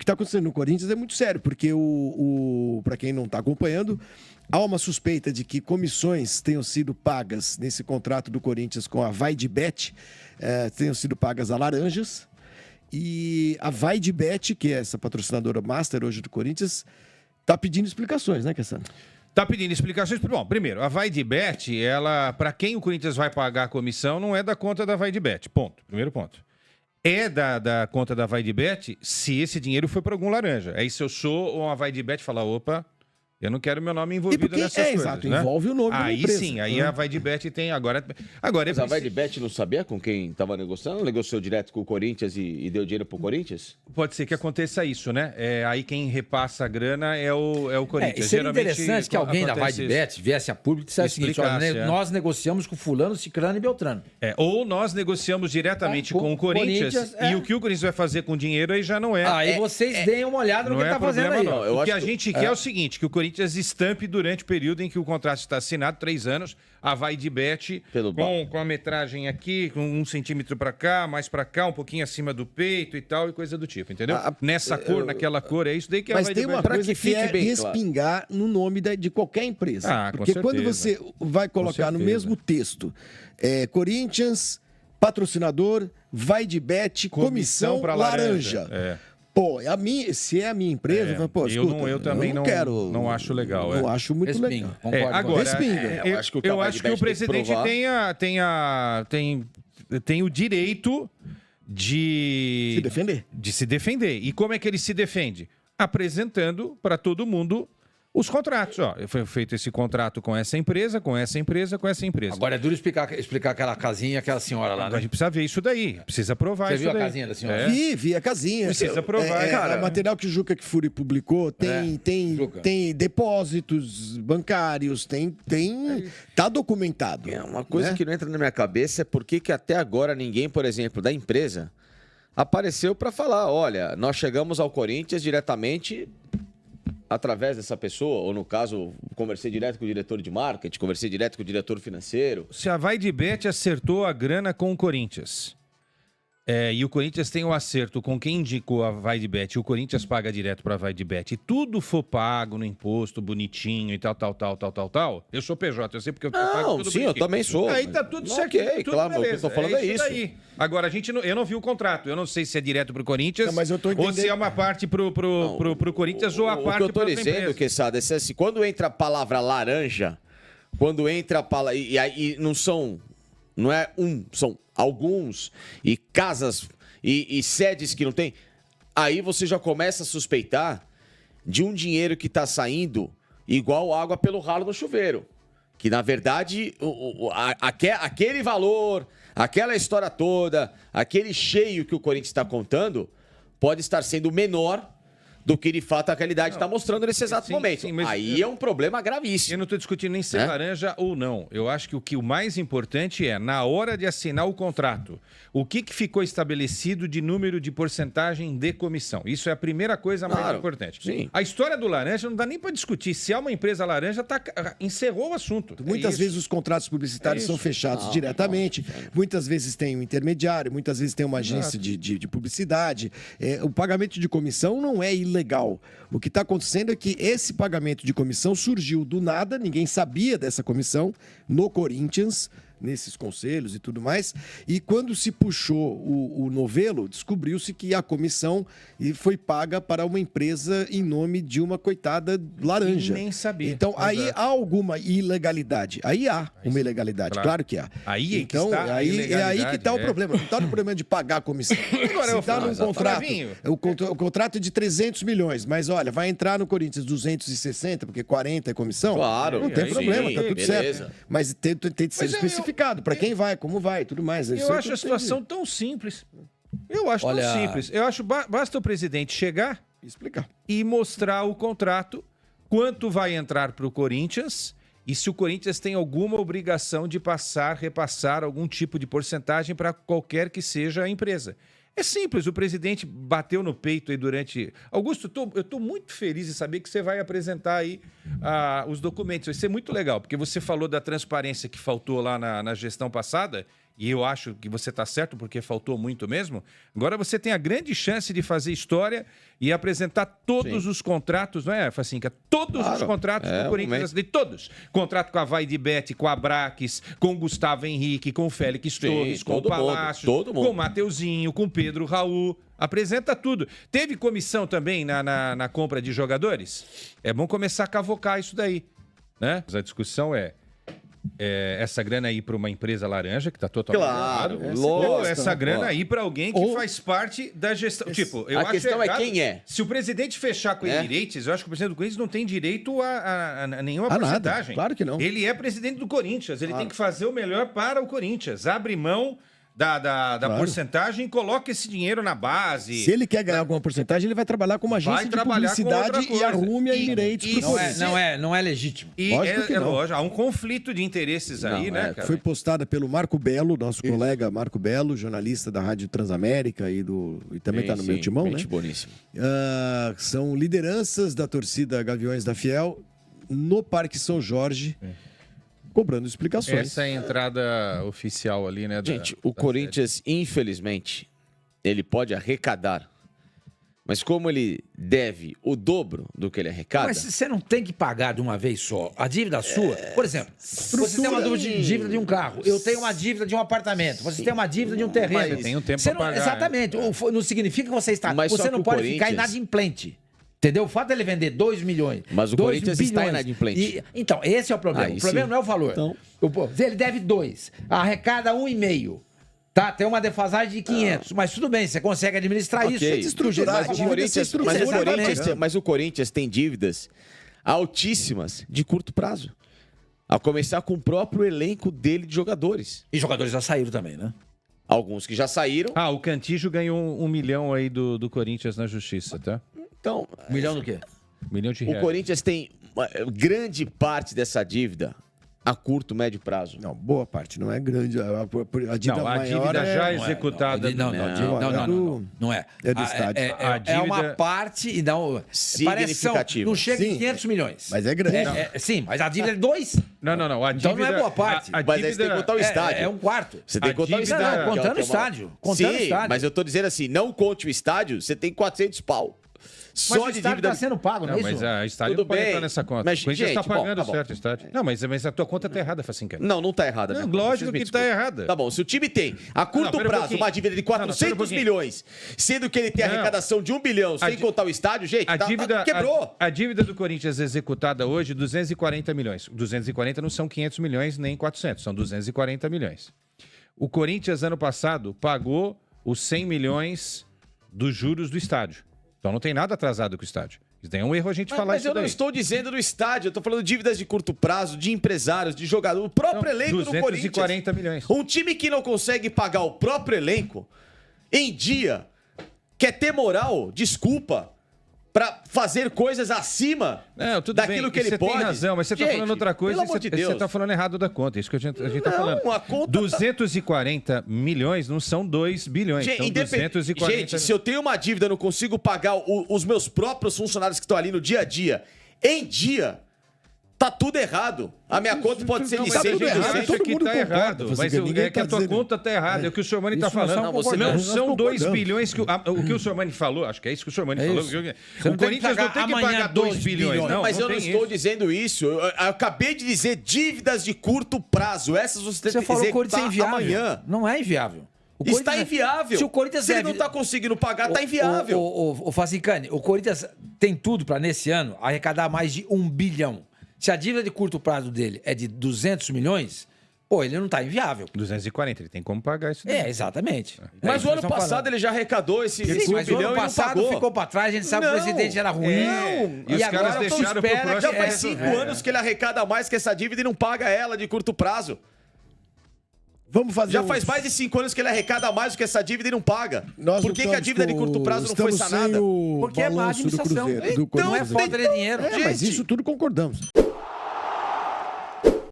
que está acontecendo no Corinthians é muito sério, porque para quem não está acompanhando, há uma suspeita de que comissões tenham sido pagas nesse contrato do Corinthians com a Vaidbet, tenham sido pagas a laranjas. E a Vaidbet, que é essa patrocinadora master hoje do Corinthians, está pedindo explicações, né, Cassano? Tá pedindo explicações. Bom, primeiro, a Vaidbet, ela, para quem o Corinthians vai pagar a comissão, não é da conta da Vaidbet. Ponto. Primeiro ponto. É da conta da Vaidbet se esse dinheiro foi para algum laranja. Aí se eu sou uma Vaidbet falar, opa, eu não quero meu nome envolvido nessas coisas. Exato, né? envolve o nome da empresa. Aí sim, aí a Vaidbet tem agora Mas a Vaidbet não sabia com quem estava negociando? Negociou direto com o Corinthians e deu dinheiro pro Corinthians? Pode ser que aconteça isso, né? Aí quem repassa a grana é o Corinthians. Seria interessante que alguém da Vaidbet viesse a público e dissesse o seguinte, olha, nós negociamos com fulano, ciclano e beltrano. Ou nós negociamos diretamente com o Corinthians e o que o Corinthians vai fazer com o dinheiro aí já não é. Aí vocês deem uma olhada no que ele está fazendo aí. Não. O que a gente quer é o seguinte, que o Corinthians estampe durante o período em que o contrato está assinado, 3 anos, a Vaidbet com a metragem aqui, com 1 centímetro para cá, mais para cá, um pouquinho acima do peito e tal, e coisa do tipo, entendeu? Nessa cor, naquela cor, é isso daí que a Vaidbet... Mas tem uma coisa que é respingar no nome de qualquer empresa. Porque quando você vai colocar no mesmo texto, Corinthians, patrocinador, Vaidbet, comissão laranja. Pô, se é a minha empresa, eu também não quero. Não acho legal. Não acho muito legal. Agora, eu acho que o presidente tem o direito de se defender. E como é que ele se defende? Apresentando para todo mundo os contratos. Foi feito esse contrato com essa empresa, com essa empresa, com essa empresa. Agora é duro explicar aquela casinha, aquela senhora lá, né? A gente precisa ver isso daí. Precisa provar isso daí. Você viu a casinha da senhora? Vi a casinha. Precisa provar. O material que o Juca Kfouri publicou tem depósitos bancários, tá documentado. Uma coisa que não entra na minha cabeça é por que até agora ninguém, por exemplo, da empresa, apareceu para falar, olha, nós chegamos ao Corinthians diretamente... através dessa pessoa, ou no caso, conversei direto com o diretor de marketing, conversei direto com o diretor financeiro. Se a Vaidbet acertou a grana com o Corinthians, e o Corinthians tem um acerto com quem indicou a Vaidbet, e o Corinthians paga direto para a Vaidbet, e tudo for pago no imposto, bonitinho e tal, eu sou PJ, eu sei porque eu pago tudo bonitinho. Eu também sou. Aí tá tudo certo. Ok, claro, o que eu tô falando é isso. Daí. Agora, eu não vi o contrato, eu não sei se é direto pro Corinthians, ou se é uma parte pro Corinthians ou a parte pro O que eu tô dizendo, Quesada, é assim, quando entra a palavra laranja, quando entra a palavra... E aí não é são alguns, e casas, e sedes que não tem, aí você já começa a suspeitar de um dinheiro que está saindo igual água pelo ralo do chuveiro. Que, na verdade, aquele valor, aquela história toda, aquele cheio que o Corinthians está contando, pode estar sendo menor do que, de fato, a realidade está mostrando nesse exato momento. Aí é um problema gravíssimo. Eu não estou discutindo nem se é laranja ou não. Eu acho que o mais importante é, na hora de assinar o contrato, o que ficou estabelecido de número de porcentagem de comissão. Isso é a primeira coisa mais importante. Sim. A história do laranja não dá nem para discutir. Se é uma empresa laranja, encerrou o assunto. Muitas vezes os contratos publicitários são fechados diretamente, muitas vezes tem um intermediário, muitas vezes tem uma agência de publicidade. O pagamento de comissão não é ilegal. O que está acontecendo é que esse pagamento de comissão surgiu do nada, ninguém sabia dessa comissão no Corinthians, nesses conselhos e tudo mais, e quando se puxou o novelo, descobriu-se que a comissão foi paga para uma empresa em nome de uma coitada laranja. E nem sabia. Então, aí há alguma ilegalidade. Aí há uma ilegalidade, claro que há. Aí então, que está é aí que está o problema. Não está no problema de pagar a comissão. Agora, se está num contrato, o contrato é de 300 milhões, mas olha, vai entrar no Corinthians 260, porque 40 é comissão. Claro. Não tem problema, sim, tá tudo certo. Mas tem de ser especificado para quem vai, como vai e tudo mais. Eu acho a situação tão simples. Eu acho tão simples. Eu acho basta o presidente chegar, explicar e mostrar o contrato, quanto vai entrar para o Corinthians e se o Corinthians tem alguma obrigação de repassar algum tipo de porcentagem para qualquer que seja a empresa. É simples, o presidente bateu no peito aí durante... Augusto, eu estou muito feliz em saber que você vai apresentar aí os documentos. Vai ser muito legal, porque você falou da transparência que faltou lá na gestão passada e eu acho que você está certo porque faltou muito mesmo, agora você tem a grande chance de fazer história e apresentar todos os contratos, não é, Facinca? Todos os contratos do Corinthians, de todos. Contrato com a Vai de Bet, com a Braques, com o Gustavo Henrique, com o Félix Torres, com o Palácio, com o Mateuzinho, com o Pedro Raul. Apresenta tudo. Teve comissão também na compra de jogadores? É bom começar a cavocar isso daí, né? A discussão é essa grana ir para uma empresa laranja, que está totalmente Claro, lógico. Ou essa grana ir para alguém que faz parte da gestão. Tipo, eu a acho questão errado, é quem é. Se o presidente fechar com Emirates, eu acho que o presidente do Corinthians não tem direito a nenhuma A nada, porcentagem. claro que não. Ele é presidente do Corinthians, ele tem que fazer o melhor para o Corinthians. Abre mão da porcentagem e coloca esse dinheiro na base. Se ele quer ganhar alguma porcentagem, ele vai trabalhar com uma agência de publicidade e arrume a Emirates pro Corinthians. Não é legítimo. E Lógico que não. lógico, há um conflito de interesses aí, né, cara? Foi postada pelo Marco Belo, nosso colega Marco Belo, jornalista da Rádio Transamérica e também está no meu timão, né? Boníssimo. São lideranças da torcida Gaviões da Fiel no Parque São Jorge, cobrando explicações. Essa é a entrada oficial ali, né? Gente, o Corinthians, infelizmente, ele pode arrecadar. Mas como ele deve o dobro do que ele arrecada... Mas você não tem que pagar de uma vez só. A dívida sua... Por exemplo, você tem uma dívida de um carro. Eu tenho uma dívida de um apartamento. Você tem uma dívida de um terreno. Você tem um tempo Você para pagar. Exatamente. Não significa que você está... Mas você só não que o pode ficar Corinthians- inadimplente. Entendeu? O fato dele vender 2 milhões. Mas o 2 Corinthians está bilhões, inadimplente. Então, esse é o problema. Aí O problema sim. não é o valor. Então- Ele deve 2, arrecada 1,5. Tá, tem uma defasagem de 500. Mas tudo bem, você consegue administrar isso. Ok. Desestruturar a dívida, Mas o Corinthians tem dívidas altíssimas de curto prazo. A começar com o próprio elenco dele de jogadores. E jogadores já saíram também, né? Alguns que já saíram. O Cantillo ganhou 1 milhão aí do Corinthians na justiça, tá? Então, 1 milhão do quê? 1 milhão de o reais. Corinthians tem uma grande parte dessa dívida a curto, médio prazo. Não, boa parte, não é grande. A dívida Não, a maior dívida é... já executada. Não é. É do estádio. É uma parte e não. Significativa. Não chega em Sim, 500 milhões. Mas é grande. Sim, mas a dívida é 2. Não. A Então não é boa parte. A Mas aí você tem que contar o estádio. É um quarto. Você tem que contar o dívida- estádio. Não, que é contando o uma- estádio. Contando o Sim, estádio. mas eu tô dizendo assim, não conte o estádio, você tem 400 pau. Mas Só o de estádio dívida... está sendo pago, não é Não, isso? mas a estádio Tudo não pode bem. entrar nessa conta. Mas, o Corinthians gente, está bom, pagando tá bom. certo estádio. Não, mas a tua conta tá errada, Facinca. Não tá errada. Não, minha conta. lógico Vocês me que tá desculpem. errada. Tá bom, se o time tem a curto pera um prazo pouquinho. uma dívida de Não, pera um 400 pouquinho. milhões, sendo que ele tem Não. arrecadação de 1 bilhão, sem contar o estádio, gente, A dívida, quebrou. a dívida do Corinthians executada hoje, 240 milhões. 240 não são 500 milhões nem 400, são 240 milhões. O Corinthians, ano passado, pagou os 100 milhões dos juros do estádio. Então não tem nada atrasado com o estádio. Isso daí é um erro a gente falar Mas isso eu não daí. estou dizendo do estádio, eu tô falando de dívidas de curto prazo, de empresários, de jogadores, o próprio elenco do Corinthians. 240 milhões. Um time que não consegue pagar o próprio elenco em dia, quer ter moral, desculpa, pra fazer coisas acima Não, tudo daquilo bem. que ele você pode. tem razão, mas você tá Gente, falando outra coisa pelo e amor de você Deus. tá falando errado da conta. Isso que a gente tá Não, falando. a conta tá- 240 milhões não são 2 bilhões, são 240 Gente, se eu tenho uma dívida e não consigo pagar os meus próprios funcionários que estão ali no dia a dia, em dia, tá tudo errado. A minha conta pode ser de tá 100, tudo de errado, 200. todo Isso aqui mundo tá concorda, errado. você Mas vê, ninguém é que a tá tua dizendo- conta tá errada. É o que o Sormani tá Isso nós falando. concordamos, Não nós são 2 concordamos. bilhões que o que o Sormani falou. Acho que é isso que o Sormani falou. isso. O não tem que Corinthians não pagar tem que amanhã pagar 2 2 bilhões. bilhões. Não, Mas eu não tem estou isso. dizendo isso. Eu acabei de dizer dívidas de curto prazo. Essas você tem Você que falou que o Corinthians é executar inviável. amanhã. Não é inviável. O Está Corinthians- inviável. Se o Corinthians Se ele deve- não está conseguindo pagar, está inviável. O Facicani, o Corinthians tem tudo para nesse ano arrecadar mais de 1 bilhão. Se a dívida de curto prazo dele é de 200 milhões, pô, ele não tá inviável. 240, ele tem como pagar isso daí. Exatamente. Mas É o ano isso que nós passado estamos ele já arrecadou esse falando. Sim, 1 mas o bilhão ano e não passado pagou. ficou para trás, a gente sabe que Não. o presidente era ruim. E os caras agora deixaram pro espera próximo. Já que- faz 5 anos que ele arrecada mais que essa dívida e não paga ela de curto prazo. Vamos fazer Já faz mais de 5 anos que ele arrecada mais do que essa dívida e não paga. Nós Por que a dívida de curto prazo não foi estamos sem sanada? o Porque é má balanço do administração. Cruzeiro, do Então não é Corinthians. falta de dinheiro. Mas Gente. isso tudo concordamos.